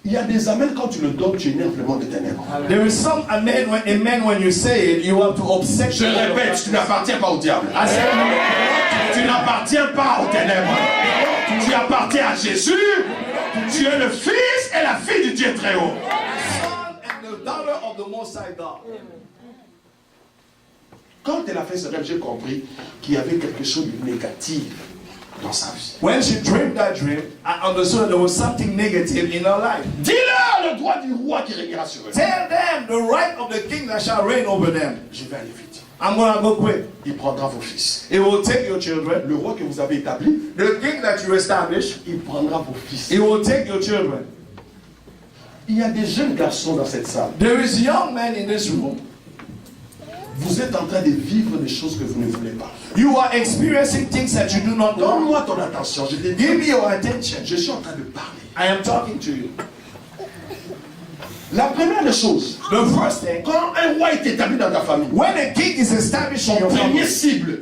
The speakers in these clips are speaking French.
Il y a des amens quand tu le donnes, tu énerves le monde des ténèbres. There is some amen when you say it, you have to upset. Je répète, tu n'appartiens pas au diable. Tu n'appartiens pas aux ténèbres. Tu appartiens à Jésus. Tu es le fils et la fille du Dieu très haut. Quand elle a fait ce rêve, j'ai compris qu'il y avait quelque chose de négatif dans sa vie. When she dreamed that dream, I understood there was something negative in her life. Dis-leur le droit du roi qui régnera sur eux. Tell them the right of the king that shall reign over them. Je vais aller vite. I'm going to go quick. Il prendra vos fils. He will take your children. Le roi que vous avez établi, The king that you establish, il prendra vos fils. he will take your children. Il y a des jeunes garçons dans cette salle. There is young men in this room. Vous êtes en train de vivre des choses que vous ne voulez pas. You are experiencing things that you do not know. Donne-moi ton attention. Je te dis, Give me your attention. je suis en train de parler. I am talking to you. La première des choses, The first thing, quand un roi est établi dans ta famille, when a king is established in son your premier family, cible,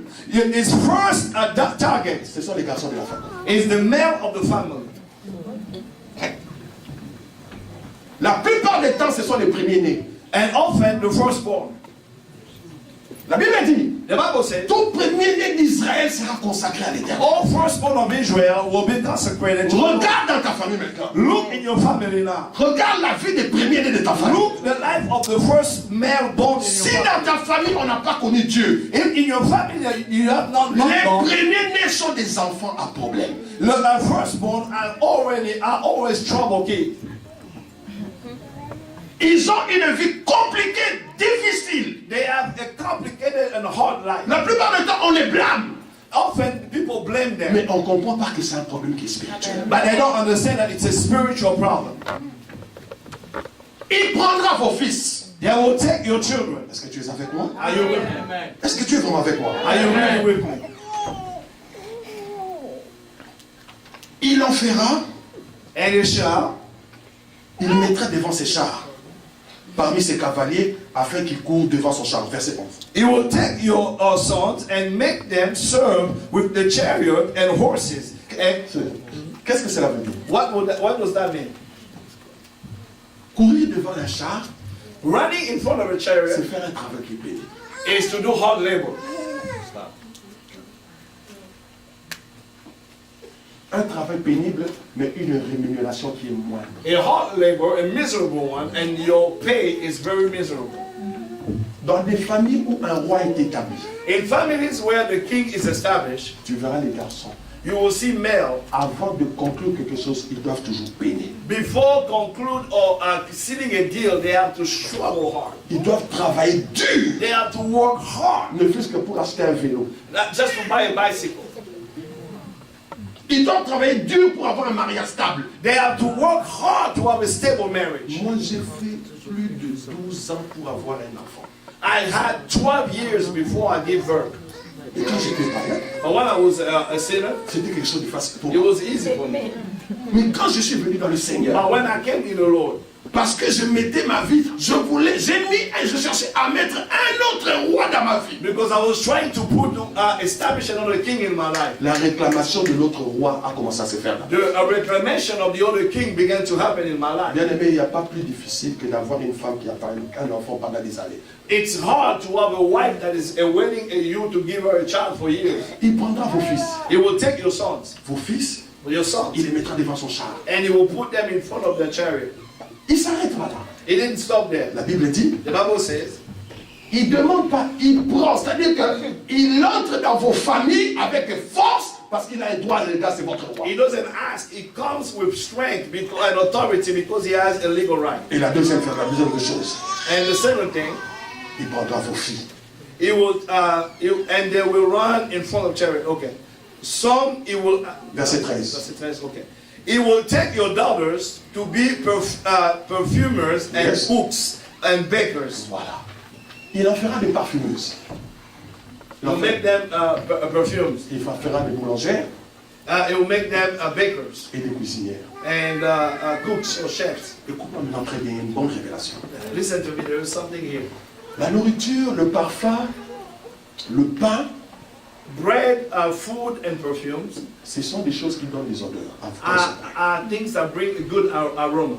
his first target ce sont les garçons de la famille. is the male of the family. La plupart des temps, ce sont les premiers-nés. And often the firstborn. La Bible dit, The Bible says, tout premier-né d'Israël sera consacré à l'Éternel. all firstborn of Israel will be consecrated to the Lord. Regarde dans ta famille maintenant. Look in your family now. Regarde la vie des premiers-nés de ta famille. Look the life of the first male born in Si your dans family. ta famille, on n'a pas connu Dieu, If in your family you have not les known God, premiers-nés sont des enfants à problème. the firstborn are always trouble kids. Ils ont une vie compliquée, difficile. They have a complicated and hard life. La plupart du temps, on les blâme. Often people blame them, Mais on ne comprend pas que c'est un problème qui est spirituel. but they don't understand that it's a spiritual problem. Il prendra vos fils. They will take your children. Est-ce que tu es avec moi? Are you with me? Est-ce que tu es vraiment avec moi? Are you really with me? Il en fera, And you shall il mettra devant ses chars, parmi ses cavaliers, afin qu'ils courent devant son char. Verset 11. He will take your sons and make them serve with the chariot and horses. And Qu'est-ce que cela veut dire? what does that mean? Courir devant un char, Running in front of a c'est chariot faire un travail qui est pénible. is to do hard labor. Un travail pénible, mais une rémunération qui est moindre. A hard labor, a miserable one, and your pay is very miserable. Dans des familles où un roi est établi, In families where the king is established, tu verras les garçons, you will see male, avant de conclure quelque chose, ils doivent toujours peiner. before conclude or sealing a deal, they have to struggle hard. Ils doivent travailler dur, They have to work hard, ne fût-ce que pour acheter un vélo. not just to buy a bicycle. Ils doivent travailler dur pour avoir un mariage stable. They have to work hard to have a stable marriage. Moi, j'ai fait plus de 12 ans pour avoir un enfant. I had 12 years before I gave birth. Et quand j'étais païen, But when I was a sinner, c'était quelque chose de facile pour it moi. was easy for me. Mais quand je suis venu dans le Seigneur, But when I came in the Lord, parce que je mettais ma vie, je cherchais à mettre un autre roi dans ma vie. because I was trying to establish another king in my life, La réclamation de l'autre roi a commencé à se faire là. the reclamation of the other king began to happen in my life. Bien aimé, il n'y a pas plus difficile que d'avoir une femme qui a pas un enfant pendant des années. It's hard to have a wife that is waiting you to give her a child for years. Il prendra vos fils. He will take your sons, Vos fils, your sons, il les mettra devant son char. and he will put them in front of the chariot. Il s'arrêtera là. He didn't stop there. La Bible dit, The Bible says, il ne demande pas, il prend. C'est-à-dire qu'il entre dans vos familles avec force parce qu'il a un droit légal, c'est votre roi. he doesn't ask, he comes with strength and authority because he has a legal right. Et la deuxième chose, And the second thing, il prendra vos filles. he will, and they will run in front of chariot. Okay. Some, he will, Verset 13. verset 13, okay. He will take your daughters to be perfumers and Yes. cooks and bakers. Voilà. Il en fera des parfumeuses. Il He'll en make them perfumes. Il fera des boulangères He will make them bakers et des cuisinières. and cooks or chefs. Écoute-moi maintenant très bien, une bonne révélation. Listen to me, there is something here. La nourriture, le parfum, le pain, Bread, food, and perfumes ce sont des choses qui donnent des odeurs. à votre personne. are things that bring a good aroma.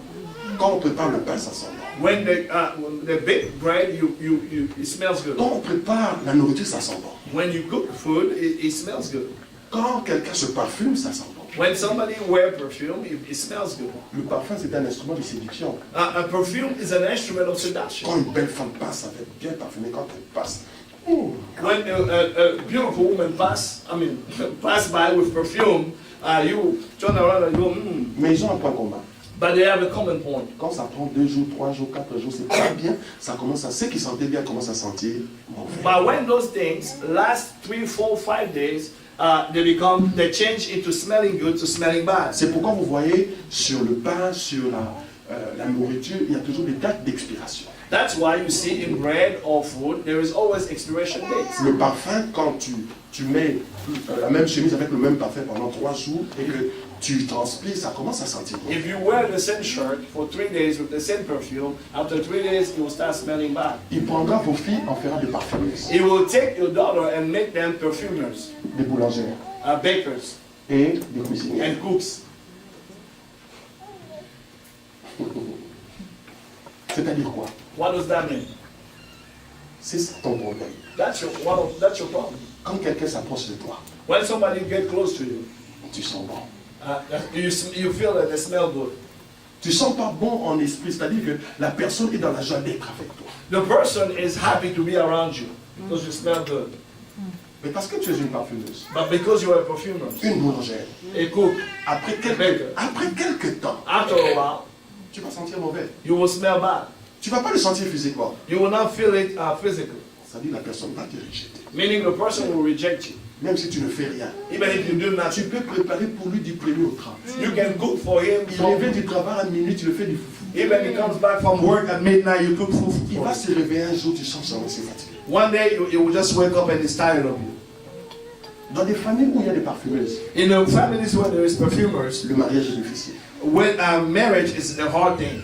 Quand on prépare le pain, ça sent bon. When the baked bread, it smells good. Quand on prépare la nourriture, ça sent bon. When you cook food, it smells good. Quand quelqu'un se parfume, ça sent bon. When somebody wears perfume, it smells good. Le parfum, c'est un instrument de séduction. A perfume is an instrument of seduction. Quand une belle femme passe, ça va être bien parfumé. Quand elle passe, When a beautiful woman pass by with perfume, you turn around and go, mais ils ont un point commun. But they have a common point. Quand ça prend 2 jours, 3 jours, 4 jours, c'est pas bien. Ça commence à, ceux qui sentaient bien commencent à sentir mauvais. But when those things last 3, 4, 5 days, they change into smelling good to smelling bad. C'est pourquoi vous voyez sur le pain, sur la nourriture, il y a toujours des dates d'expiration. That's why you see in bread or food, there is always expiration dates. Le parfum, quand tu mets la même chemise avec le même parfum pendant 3 jours et que tu transpires, ça commence à sentir bon. If you wear the same shirt for 3 days with the same perfume, after 3 days it will start smelling bad. Il prendra vos filles, en fera des parfumeuses, He will take your daughter and make them perfumers, des boulangères bakers, et des cuisinières. and cooks. C'est-à-dire quoi? What does that mean? C'est ça ton problème. That's your problem. Quand quelqu'un s'approche de toi, When somebody get close to you, tu sens bon. you feel that they smell good. Tu sens pas bon en esprit, c'est-à-dire que la personne est dans la joie d'être avec toi. The person is happy to be around you because you smell good. Mais parce que tu es une parfumeuse, But because you are a perfumer, une boulangère, a cook, après quelques temps, after a while, tu vas sentir mauvais. you will smell bad. Tu vas pas le sentir physiquement. You will not feel it physically. C'est-à-dire que la personne va te rejeter. Meaning the person will reject you. Même si tu ne fais rien. Even if you do Tu nothing. peux préparer pour lui du 1er au 30. You can cook for him. Il revient du travail à minuit, tu le fais du foufou. Even he comes back from work at midnight, you cook food Il for va him. se réveiller un jour, tu sens son c'est fatigué. One day, you will just wake up and he's tired of you. Dans des familles où il y a des parfumeuses, In the families where there is perfumers, le mariage est difficile. when marriage is a hard thing.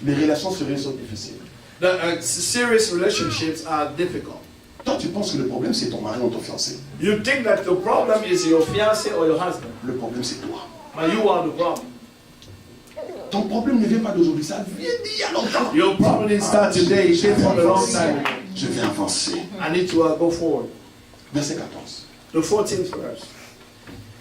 Les relations sérieuses sont difficiles. The serious relationships are difficult. Toi, tu penses que le problème, c'est ton mari ou ton fiancé. You think that the problem is your fiancé or your husband, Le problème, c'est toi. but you are the problem. Ton problème ne vient pas d'aujourd'hui, ça vient d'il y a longtemps. Your problem didn't start today, it came from a long time ago. Je vais avancer. I need to go forward. Verset 14. The 14th verse.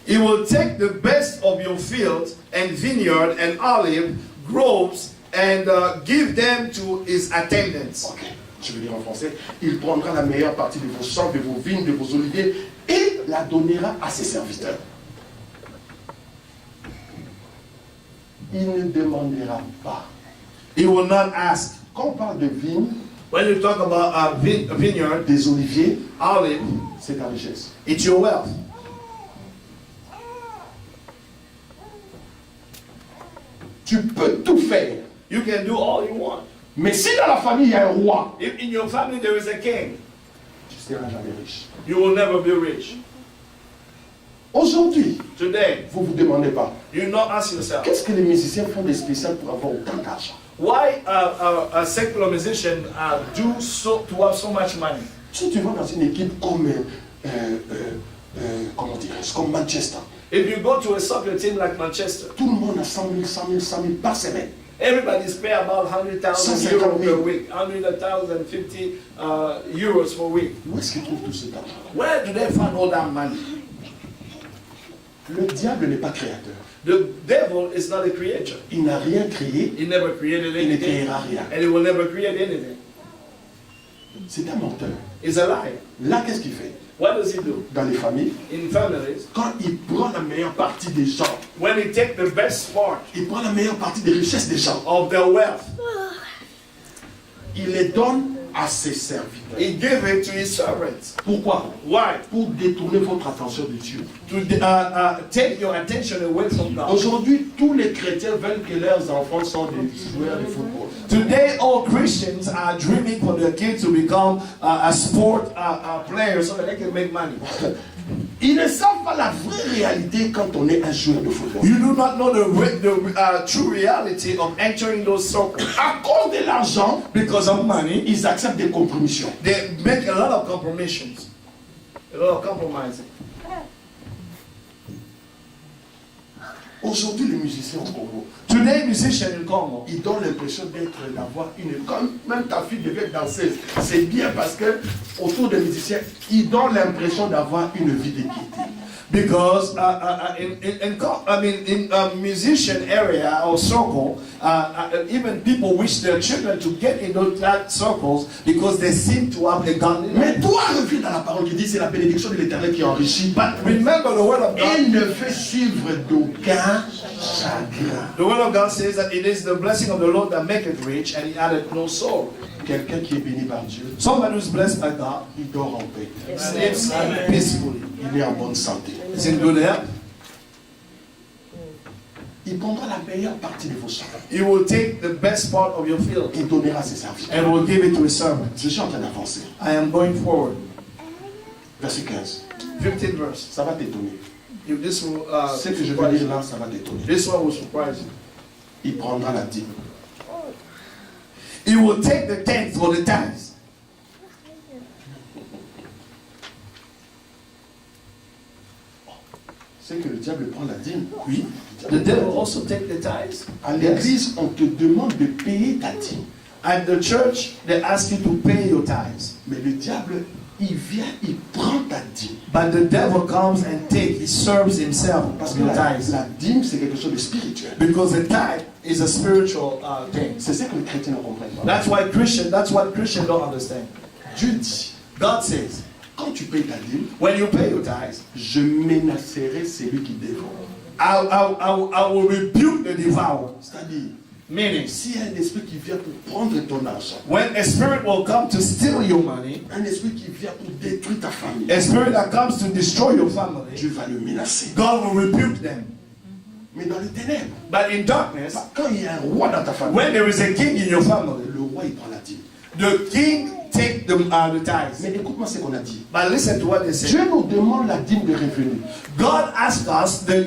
He will take the best of your fields and vineyard and olive groves and give them to his attendants. Ok, je vais dire en français. Il prendra la meilleure partie de vos champs, de vos vignes, de vos oliviers et la donnera à ses serviteurs. Il ne demandera pas. He will not ask. Quand on parle de vignes, When you talk about a vineyard, des oliviers, olive, c'est ta richesse. it's your wealth. Tu peux tout faire. You can do all you want. Mais si dans la famille il y a un roi, If in your family there is a king, tu ne seras jamais riche. you will never be rich. Aujourd'hui, Today, vous ne vous demandez pas, you not ask yourself, qu'est-ce que les musiciens font de spécial pour avoir autant d'argent? why a secular musician do so to have so much money? Si tu vas dans une équipe comme, comment dirais-je, comme Manchester, If you go to a soccer team like Manchester, tout le monde a 100 000, 100 000, 100 000 par semaine. everybody's pay about 100,000 euros per week, 100,050 euros per week. Où est-ce qu'ils trouvent tout cet argent? Where do they find all that money? Le diable n'est pas créateur. The devil is not a creator. Il n'a rien créé, He never created il ne anything, créera rien. and he will never create anything. C'est un menteur. He's a liar. Là, qu'est-ce qu'il fait? What does he do? Dans les familles, In families, quand il prend la meilleure partie des gens, when he takes the best part il prend la meilleure partie des richesses des gens, of their wealth, il les donne à ses serviteurs. he gives it to his servants. Pourquoi? Why? Pour détourner votre attention de Dieu. To take your attention away from God. Aujourd'hui, tous les chrétiens veulent que leurs enfants soient des joueurs de football. Today, all Christians are dreaming for their kids to become a sport player so that they can make money. Ils ne savent pas la vraie réalité quand on est un joueur de football. You do not know the true reality of entering those circles. À cause de l'argent, Because of money, ils acceptent des compromissions. they make a lot of compromises. A lot of compromising. Aujourd'hui, les musiciens au Congo, Today, musicians in Congo, ils donnent l'impression d'avoir une... Quand même ta fille devient danseuse, c'est bien parce que autour des musiciens, ils donnent l'impression d'avoir une vie de gaieté. because in musician area or circle, even people wish their children to get into that circles because they seem to have a godly life. Mais toi, reviens dans la parole qui dit c'est la bénédiction de l'Éternel qui enrichit. But remember the word of God. Il ne fait suivre d'aucun chagrin. The word of God says that it is the blessing of the Lord that maketh rich, and he added no sorrow. Quelqu'un qui est béni par Dieu, Somebody who's blessed by God il dort en paix. sleeps peacefully. Il est en bonne santé. It's in good health. Il prendra la meilleure partie de vos champs. He will take the best part of your field Il donnera ses serviteurs. and will give it to his servant. Je suis en train d'avancer. I am going forward. Verset 15. 15th verse. Ça va t'étonner. If this will, Ce que je vais surprise dire you. là, ça va t'étonner. This one will surprise you. Il prendra la dîme. He will take the tenth or the tithes. C'est que le diable prend la dîme. Oui. The devil also take the tithes. À l'église, on te demande de payer ta dîme. At the church, they ask you to pay your tithes. Mais le diable, il vient, il prend ta dîme. But the devil comes and takes, he serves himself Parce of que the tithes. la dîme, c'est quelque chose de spirituel. Because the tithe is a spiritual thing. C'est ça que les chrétiens ne comprennent pas. That's what Christians don't understand. Dieu dit, God says, quand tu payes ta dîme, when you pay your tithes, je menacerai celui qui dévore. I will rebuke the devourer. C'est-à-dire, Meaning, s'il y a un esprit qui vient pour prendre ton argent, when a spirit will come to steal your money, un esprit qui vient pour détruire ta famille, a spirit that comes to destroy your family, Dieu va le menacer. God will rebuke them. Mais dans les ténèbres, But in darkness, quand il y a un roi dans ta famille, when there is a king in your family, le roi il prend la dîme. the king take the tithes. Mais écoute-moi ce qu'on a dit. But listen to what they say. Dieu nous demande la dîme de revenus. God asks us the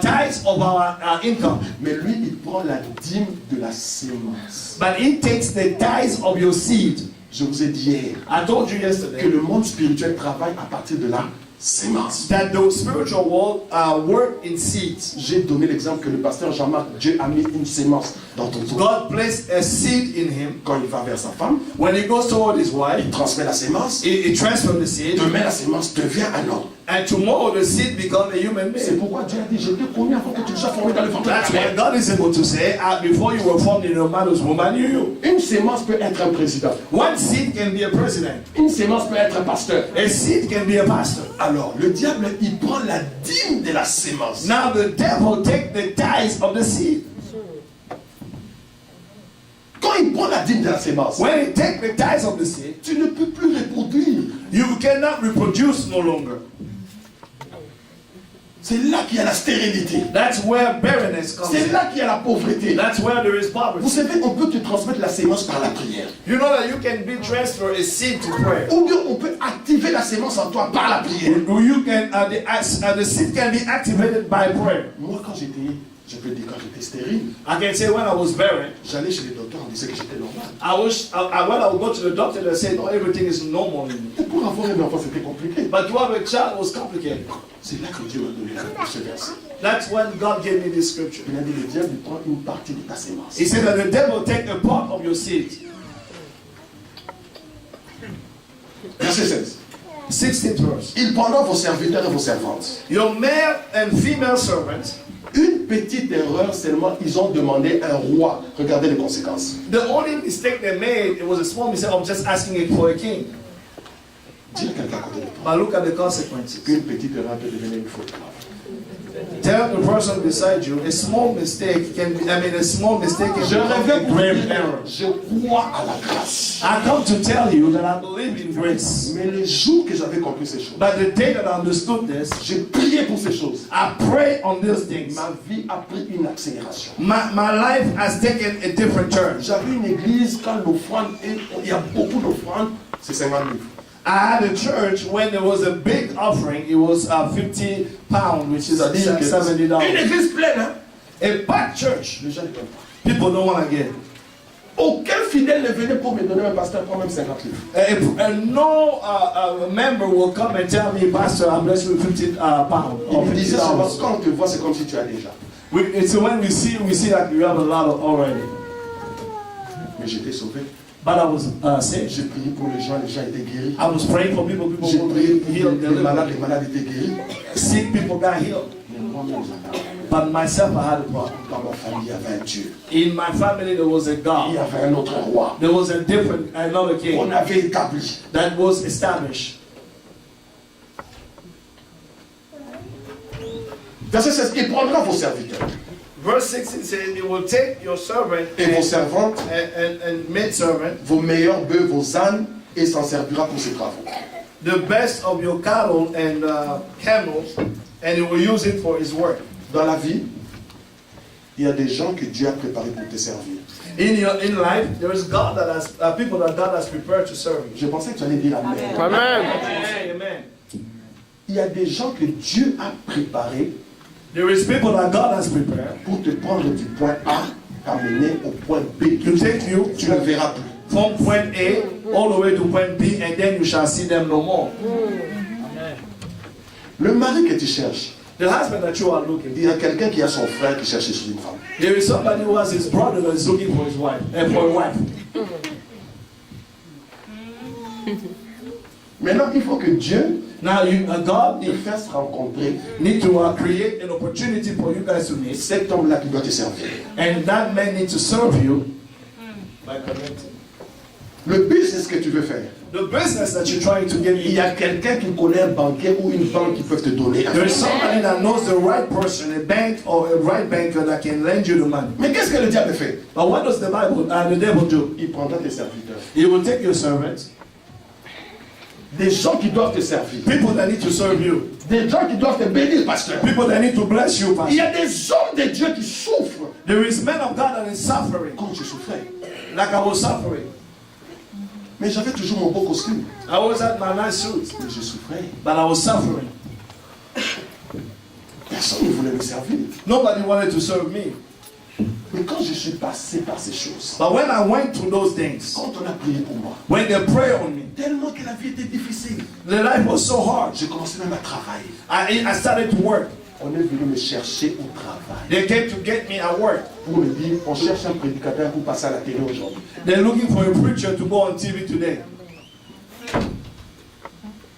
tithes of our income, Mais lui, il prend la dîme de la sémence. but he takes the tithes of your seed. Je vous ai dit hier I told you que yesterday le monde spirituel travaille à partir de la sémence. that the spiritual world work in seeds. J'ai donné l'exemple que le pasteur Jean-Marc, Dieu a mis une sémence dans ton trou. God placed a seed in him. Quand il va vers sa femme, When he goes toward his wife, il transmet la sémence. he transfers the seed, Demain, la sémence devient un homme. and tomorrow the seed becomes a human C'est being. pourquoi Dieu a dit, je t'ai promis avant que tu sois formé dans le ventre de ta That's why mère. God is able to say, before you were formed in your mother's womb, I knew you. Une sémence peut être un président. One seed can be a president. Une sémence peut être un pasteur. A seed can be a pastor. Alors, le diable, il prend la dîme de la sémence. Now the devil take the tithes of the seed. Quand il prend la dîme de la sémence, When he take the tithes of the seed, tu ne peux plus reproduire. you cannot reproduce no longer. C'est là qu'il y a la stérilité. That's where barrenness comes C'est in. là qu'il y a la pauvreté. That's where there is Vous poverty. savez, on peut te transmettre la sémence par la prière. You know that you can be transferred a seed to prayer. Ou bien on peut activer la sémence en toi par la prière. Or you can the seed can be activated by prayer. Moi, quand j'étais, je peux dire, quand j'étais stérile, I can say when I was barren, j'allais chez les docteurs, on disait que j'étais normal. when I would go to the doctor, they say no, everything is normal in me. Et pour avoir un enfant, c'était compliqué. But to have a child was complicated. C'est là que Dieu m'a donné ce verset. That's when God gave me this scripture. Il a dit, le diable il prend une partie de ta sémence. He said that the devil take a part of your seed. Verset 16. 16th verse. Il prendra vos serviteurs et vos servantes. Your male and female servants, Une petite erreur seulement, ils ont demandé un roi. Regardez les conséquences. the only mistake they made, it was a small mistake of just asking it for a king. Dis à quelqu'un à côté de toi. But look at the consequences. Une petite erreur peut devenir une faute grave. Tell the person beside you, a small mistake can be, a small mistake can Je become a rêvais pour grave dire, error. je crois à la grâce. I come to tell you that I believe in grace. Mais le jour que j'avais compris ces choses, But the day that I understood this, j'ai prié pour ces choses. I pray on these things. Ma vie a pris une accélération. My life has taken a different turn. J'avais une église, quand l'offrande, il y a beaucoup d'offrandes, c'est 50 000. I had a church when there was a big offering. It was £50, which is C'est-à-dire que $70. une église pleine, hein? A packed church. Les gens ne peuvent pas. People don't want to give. Aucun fidèle ne ne venait pour me donner un pasteur, prends même 50 livres. And no member will come and tell me, Pastor, I'm blessed with 50 pounds. Il Or me 50 disait seulement, dollars. quand on te voit, c'est comme si tu as déjà. It's when we see that you have a lot already. Mais j'étais sauvé. But I was saved. J'ai prié pour les gens étaient guéris. I was praying for people J'ai were prié pour healed. les malades étaient guéris. Sick people got healed. Mais moi-même, j'avais. But myself, I had a problem. Dans ma famille, il y avait un Dieu. In my family, there was a Il y God. avait un autre roi. There was another king On avait établi. that was established. Verset 16, il prendra vos serviteurs Verse 16 says, "It will take your servant et vos servantes, and maidservant, vos meilleurs bœufs, vos ânes, et s'en servira pour ses travaux. the best of your cattle and camels, and he will use it for his work." Dans la vie, il y a des gens que Dieu a préparés pour te servir. In life, there is God that has people that God has prepared to serve you. Je pensais que tu allais dire Amen. Amen. Amen. Il y a des gens que Dieu a préparés There is people that God has prepared pour te prendre du point A, t'amener au point B. to take you Tu ne verras plus. from point A all the way to point B, and then you shall see them no more. Le mari que tu cherches, The husband that you are looking il y a quelqu'un qui a son frère qui cherche sur une femme. there is somebody who has his brother that is looking for his wife and for a wife. Maintenant, il faut que Dieu Now, God te fasse rencontrer need to create an opportunity for you guys to meet, cet homme-là qui doit te servir. and that man needs to serve you by connecting. Le business que tu veux faire, The business that you're trying to get il y a in, quelqu'un qui connaît un banquier ou une banque qui peuvent te donner. there is somebody that knows the right person, a bank or a right banker that can lend you the money. Mais qu'est-ce que le diable fait? But what does the devil do? Il prendra tes serviteurs. He will take your servants, Des gens qui doivent te servir. people that need to serve you, Des gens qui doivent te bénir, pasteur. people that need to bless you, Il y pastor. a des hommes de Dieu qui souffrent. There is men of God that is suffering, Comme je souffrais. like I was suffering. Mais j'avais toujours mon beau costume. I was at my nice suit, Mais je souffrais. but I was suffering. Personne ne voulait me servir. Nobody wanted to serve me. Mais quand je suis passé par ces choses, But when I went through those things, quand on a prié pour moi, when they pray on me, tellement que la vie était difficile, the life was so hard. j'ai commencé même à travailler. I started to work. On est venu me chercher au travail. They came to get me at work. Pour me dire, on cherche un prédicateur pour passer à la télé aujourd'hui. They're looking for a preacher to go on TV today.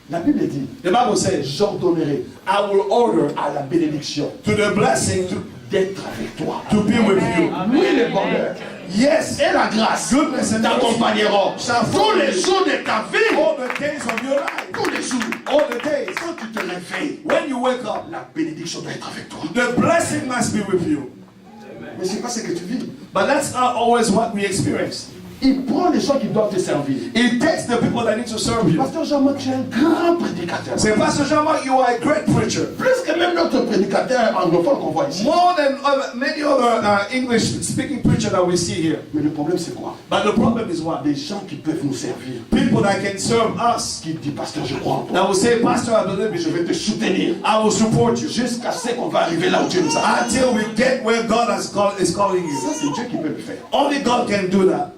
La Bible dit, The Bible says, j'ordonnerai I will order à la bénédiction to the blessing d'être avec toi. to be with you. Oui, le bonheur Yes, et la grâce goodness and t'accompagneront shall tous follow les you jours de ta vie. all the days of your life. Tous les jours. All the days. Quand tu te réveilles, When you wake up, la bénédiction doit être avec toi. the blessing must be with you. Mais c'est pas ce que tu vis. But that's not always what we experience. Il prend les gens qui doivent te servir. It takes the people that need to serve you. Pasteur Jean-Marc, tu es un grand prédicateur. Say, Pastor Jean-Marc, you are a great preacher. Plus que même notre prédicateur anglophone qu'on voit ici. More than many other English-speaking preachers that we see here. Mais le problème c'est quoi? But the problem is what? Des gens qui peuvent nous servir. People that can serve us. Qui disent, pasteur, je crois en toi. That will say, Pastor, I believe Je you. vais te soutenir. I will support you. Jusqu'à ce qu'on va arriver là où Dieu nous a. Until we get where God is calling you. Ça, c'est Dieu qui peut le faire. Only God can do that.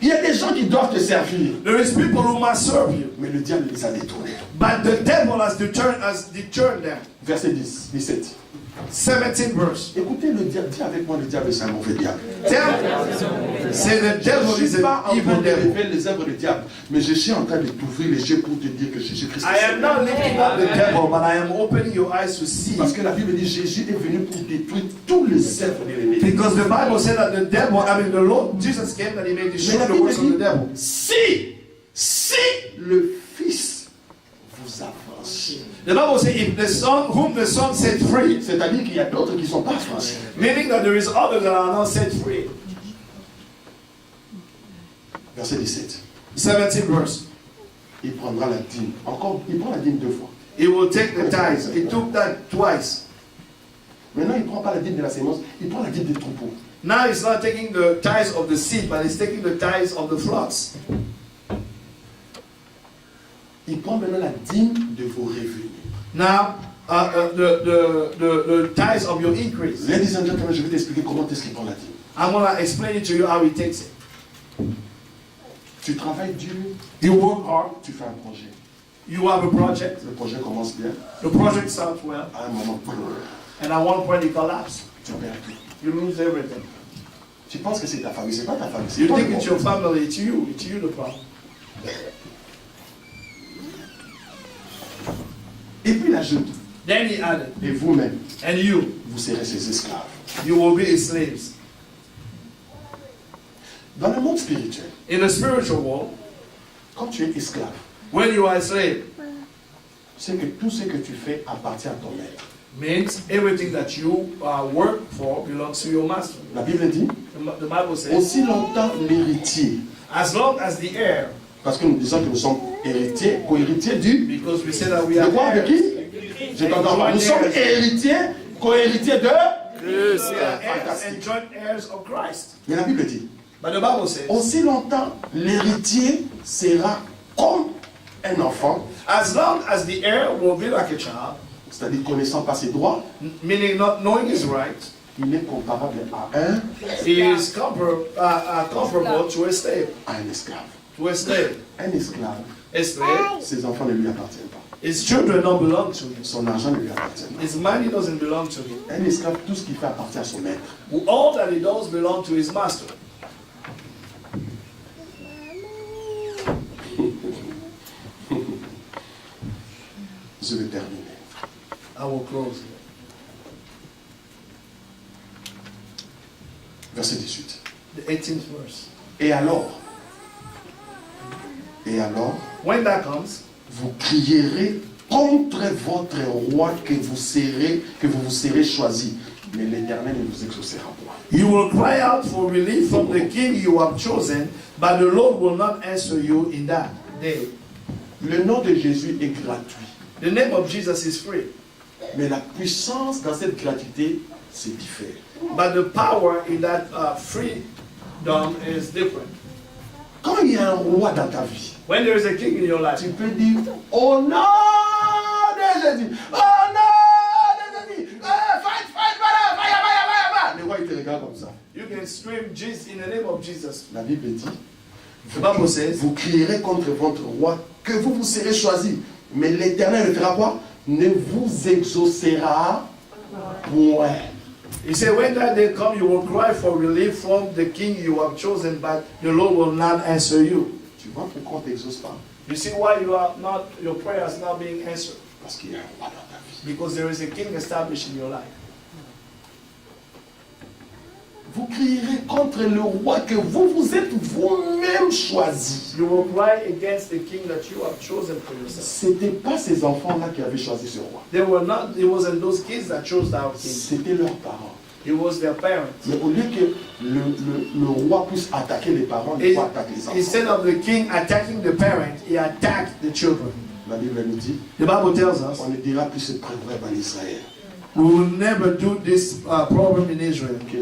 Il y a des gens qui doivent te servir. There is people who must serve you. Mais le diable les a détournés. But the devil has deterred them. Verset 10, 17. 17 verse. Écoutez, le diable, dis avec moi, le diable c'est un mauvais diable. Say the Je devil ne is suis pas an en train evil de devil. révéler les œuvres du diable, mais je suis en train de t'ouvrir les yeux pour te dire que Jésus-Christ I est am not lifting up the devil, but I am opening your eyes to see. Parce que la Bible dit Jésus est venu pour détruire tous les œuvres de l'ennemi. Because the Bible said that the devil, the Lord Jesus came that he may Mais destroy la the Bible works of the devil. dit, si le Fils vous affranchit, The Bible says, if the Son, whom the Son set free, c'est-à-dire qu'il y a d'autres qui ne sont pas affranchis. meaning that there is others that are not set free. Verset 17. 17 verse. Il prendra la dîme. Encore, il prend la dîme 2 fois. He will take the tithes. He took that twice. Maintenant, il ne prend pas la dîme de la sémence, il prend la dîme des troupeaux. Now he's not taking the tithes of the seed, but he's taking the tithes of the flocks. Il prend maintenant la dîme de vos revenus. Now, the tithes of your increase. Ladies and gentlemen, je vais t'expliquer comment est-ce qu'il prend la dîme. I'm going to explain it to you how he takes it. Tu travailles dur, You work hard. tu fais un projet. You have a project. Le projet commence bien, The project starts well. à un moment, And at one point it collapses. tu perds tout. You lose everything. Tu penses que c'est ta famille, c'est pas ta famille. C'est You toi think le it's problème. your family. It's you. It's you the problem. Et puis il ajoute, Then he added, et vous-même, and you vous serez ses esclaves. will be his slaves. Dans le monde spirituel, In the spiritual world, quand tu es esclave, when you are a slave, c'est que tout ce que tu fais appartient à ton maître. means everything that you work for belongs to your master. La Bible dit, The Bible says, aussi longtemps l'héritier, as long as the heir, parce que nous disons que nous sommes héritiers, co-héritiers du... because we say that we De are quoi, de heirs. qui? Je t'entends pas. Nous sommes héritiers, co-héritiers de... We are heirs and joint heirs of Christ. Mais la Bible dit, But the Bible says, aussi longtemps l'héritier sera comme un enfant, as long as the heir will be like a child, c'est-à-dire connaissant pas ses droits, meaning not knowing his rights, il est comparable à un he is comparable to a slave. esclave. To a slave. Un esclave, A slave, ses enfants ne lui appartiennent pas. his children don't belong to him. Son argent ne lui appartient pas. His money doesn't belong to him. Un esclave, tout ce qu'il fait appartient à son maître. All that he does belong to his master. Je vais terminer. I will close here. Verset 18. The 18th verse. Et alors, When that comes, vous crierez contre votre roi que vous vous serez choisi. Mais l'Éternel ne vous exaucera point. you will cry out for relief from the king you have chosen, but the Lord will not answer you in that day. Le nom de Jésus est gratuit. The name of Jesus is free, Mais la puissance dans cette gratuité, c'est différent. but the power in that freedom is different. Quand il y a un roi dans ta vie, When there is a king in your life, tu peux dire au nom de Jésus, au nom de Jésus, fight, va. Le roi il te regarde comme ça. you can scream Jesus in the name of Jesus. La Bible dit, The Bible says, vous crierez contre votre roi que vous vous serez choisi. Mais l'Éternel ne fera quoi? Ne vous exaucera point. he said, when that day comes, you will cry for relief from the king you have chosen, but the Lord will not answer you. Tu vois pourquoi on ne t'exauce pas? You see why your prayer is not being answered? Parce qu'il y a un roi dans ta vie. Because there is a king established in your life. Vous crierez contre le roi que vous êtes vous-même choisi. You will cry against the king that you have chosen for yourself. Ce n'étaient pas ces enfants-là qui avaient choisi ce roi. It wasn't those kids that chose that king. C'était leurs parents. It was their parents. Mais au lieu que le roi puisse attaquer les parents, il faut attaquer les enfants. Instead of the king attacking the parent, he attacked the children. La Bible nous dit, The Bible tells us on ne dira plus ce proverbe en Israël. we will never do this problem in Israel. Que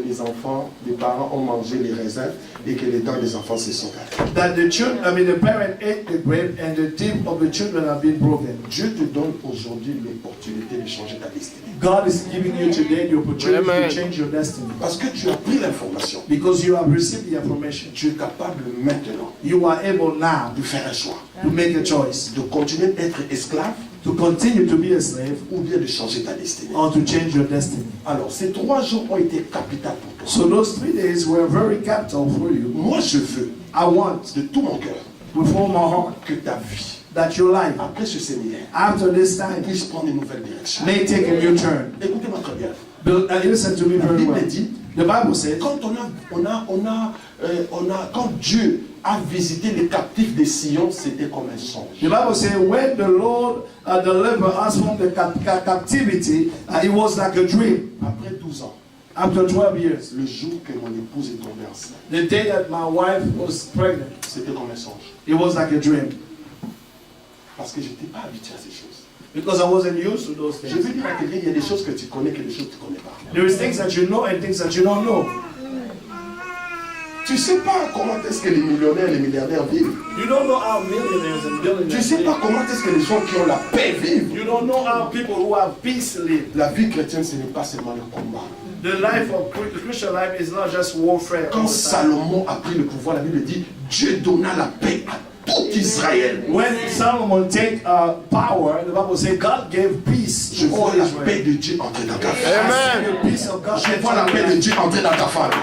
les parents ont mangé les raisins et que les dents des enfants se sont cassées. That the parent ate the grape and the teeth of the children have been broken. Dieu te donne aujourd'hui l'opportunité de changer ta destinée. God is giving you today the opportunity to change your destiny. Parce que tu as pris l'information. Because you have received the information. Tu es capable maintenant You are able now de faire un choix. to make a choice. De continuer d'être esclave To continue to be a slave ou bien de changer ta destinée. or to change your destiny. Alors, ces 3 jours ont été capitaux pour toi. So those 3 days were very capital for you. Moi, je veux, I want de tout mon cœur, with all my heart que ta vie, that your life, après ce séminaire, after this time, puisse prendre une nouvelle direction. may take a new turn. Écoutez-moi très bien. Listen to me La very Bible well. dit, The Bible says, quand Dieu a visité les captifs de Sion, c'était comme un songe. the Bible says, when the Lord delivered us from the captivity, it was like a dream. Après 12 ans, After 12 years, le jour que mon épouse est tombée enceinte, the day that my wife was pregnant, c'était comme un songe. it was like a dream. Parce que je n'étais pas habitué à ces choses. Because I wasn't used to those Je things. veux dire à quelqu'un, il y a des choses que tu connais, que des choses que tu ne connais pas. There is things that you know and things that you don't know. Tu ne sais pas comment est-ce que les millionnaires et les milliardaires vivent. You don't know how millionaires and Tu ne billionaires sais pas live. comment est-ce que les gens qui ont la paix vivent. You don't know how people who have peace live. La vie chrétienne, ce n'est pas seulement le combat. The life of the Christian life is not just warfare. all Quand the time. Salomon a pris le pouvoir, la Bible dit Dieu donna la paix à tout Israël. When Solomon take power, the Bible says God gave peace Je to vois all la Israel. paix de Dieu entrer dans ta vie. I see the peace of God. Je vois la paix de Dieu entrer dans ta famille.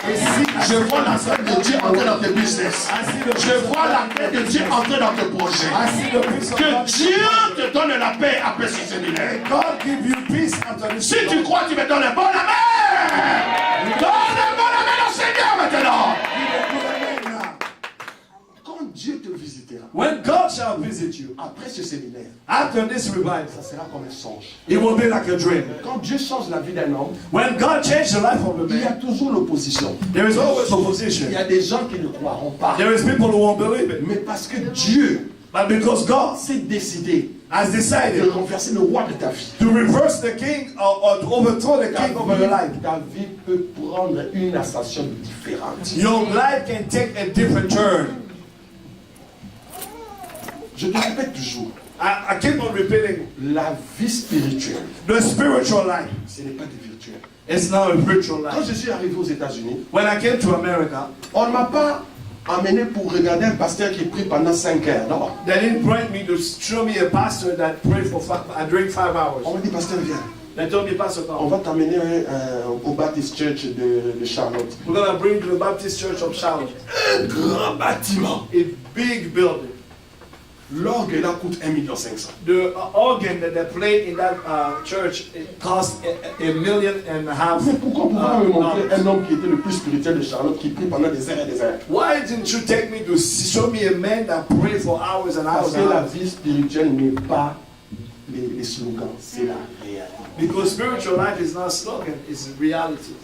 Je vois la paix de Dieu entrer dans tes business. Je vois la paix de Dieu entrer dans tes projets. I see the peace of Que God. Dieu te donne la paix après ce séminaire. God give you peace after this. Si tu crois, tu me donnes un bon amen. Donne un bon amen au Seigneur maintenant. Quand Dieu te visitera, When God shall visit you, après ce séminaire, after this revival, ça sera comme un songe. it will be like a dream. Quand Dieu change la vie d'un homme, When God changed the life of a il y a man, toujours l'opposition. there is always Il opposition. y a des gens qui ne croiront pas. There is people who won't believe it. Mais parce que Dieu But because God s'est décidé has de decided renverser le roi de ta vie, to reverse the king or to overthrow the king over your life, ta vie peut prendre une ascension différente. your life can take a different turn. Je te répète toujours, I keep on repeating, la vie spirituelle, the spiritual life ce n'est pas du virtuel. is now a virtual Quand life. je suis arrivé aux États-Unis, When I came to America, on ne m'a pas amené pour regarder un pasteur qui prie pendant 5 heures. Non. they didn't bring me to show me a pastor that prayed for during 5 hours. On m'a dit, pasteur, viens. They told me, Pastor, On come. va t'amener au Baptist Church de Charlotte. We're going to bring you to the Baptist Church of Charlotte. Un grand bâtiment. A big building. L'orgue là coûte 1,5 million. The organ that they played in that church, it cost $1.5 million. Mais pourquoi pouvez-vous me montrer dollars. un homme qui était le plus spirituel de Charlotte qui prie pendant des heures et des heures? Why didn't you take me to show me a man that prayed for hours and Parce hours que and la hours? vie spirituelle n'est pas les slogans, c'est la réalité. Because spiritual life is not a slogan, it's reality.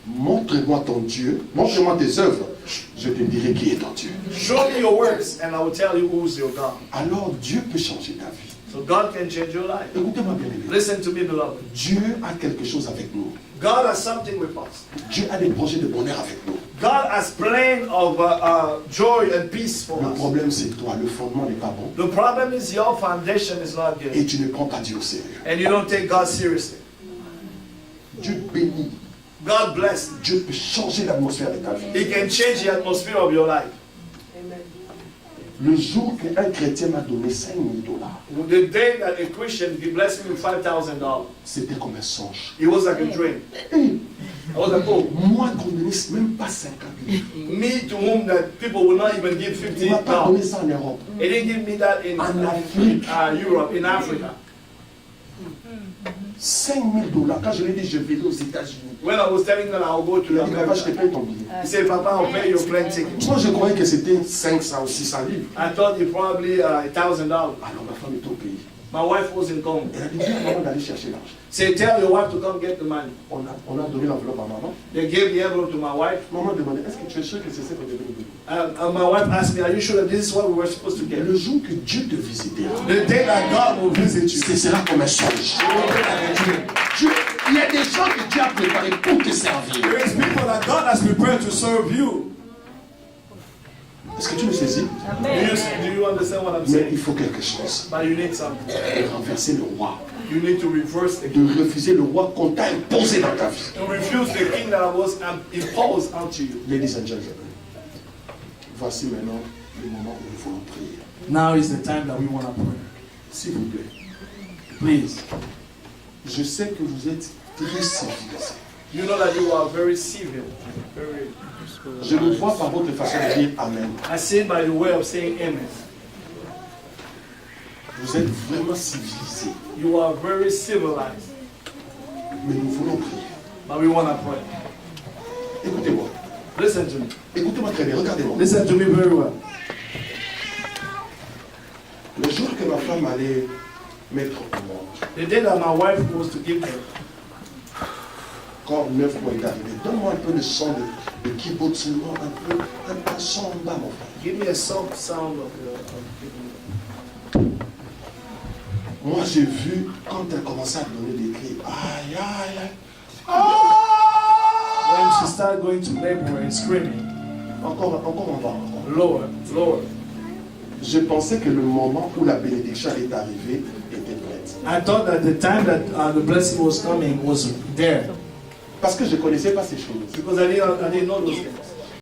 Montre-moi ton Dieu, montre-moi tes œuvres, je te dirai qui est ton Dieu. Show me your works and I will tell you who's your God. Alors Dieu peut changer ta vie. So God can change your life. Écoutez-moi bien aimé. Listen to me, beloved. Dieu a quelque chose avec nous. God has something with us. Dieu a des projets de bonheur avec nous. God has plan of joy and peace for Le us. problème c'est toi, le fondement n'est pas bon. The problem is your foundation is not Et good. tu ne prends pas Dieu au sérieux. And you don't take God seriously. Dieu bénit. God bless. Dieu peut changer l'atmosphère de ta vie. He can change the atmosphere of your life. Le jour qu'un chrétien m'a donné 5 000 $, The day that a Christian he blessed me with $5,000, c'était comme un songe. it was like a dream. Et I was like, oh, moi qu'on ne laisse même pas 50 000. me to whom that people will not even give Il ne m'a pas donné $50. ça en Europe. He didn't give me that in En Afrique. Europe, in Africa. 5 000 $. Quand je lui ai dit je vais aux États-Unis, When I was telling them I'll go to il a dit papa, je te America, paye ton billet. he said, Papa, I'll pay your plane ticket. Moi je croyais que c'était 500 ou 600 livres. I thought it probably $1,000. Alors ma femme est au pays. My wife was in Congo. Elle a dit dis à maman d'aller chercher l'argent. Say, tell your wife to come get the money. On a donné l'enveloppe à maman. They gave the envelope to my wife. Maman demandait est-ce que tu es sûr que c'est ça qu'on devait nous donner? And my wife asked me, are you sure that this is what we were supposed to get? Le jour que Dieu te visitera, The day that God will visit you, ce sera comme un songe. Dieu, il y a des gens que Dieu a préparés pour te servir. there is people that God has prepared to serve you. Est-ce que tu me saisis? Do you understand what I'm Mais saying? il faut quelque chose. But you need something. De renverser le roi. You need to reverse the De refuser le roi qu'on t'a imposé dans ta vie. to refuse the king that was imposed onto you. Ladies and gentlemen, voici maintenant le moment où nous voulons prier. Now is the time that we want to pray. S'il vous plaît, Please. je sais que vous êtes très civilisés. You know that you are very civil. Very. Je le vois par votre façon de dire Amen. I see it by the way of saying amen. Vous êtes vraiment civilisés. You are very civilized. Mais nous voulons prier. But we want to pray. Écoutez-moi. Listen to me. Écoutez-moi très bien. Regardez-moi. Listen to me very well. Le jour que ma femme allait mettre au monde, The day that my wife was to give birth, quand 9 mois est arrivé, donne-moi un peu le son de keyboard seulement, un son en bas, mon frère. give me a soft sound of Moi, j'ai vu quand elle commençait à donner des cris. Aïe, aïe, aïe. when she started going to labor and screaming. Encore on va. Lower, lower. Je pensais que le moment où la bénédiction est arrivée était prête. I thought that the time that the blessing was coming was there. Parce que je ne connaissais pas ces choses. Because I didn't know those things.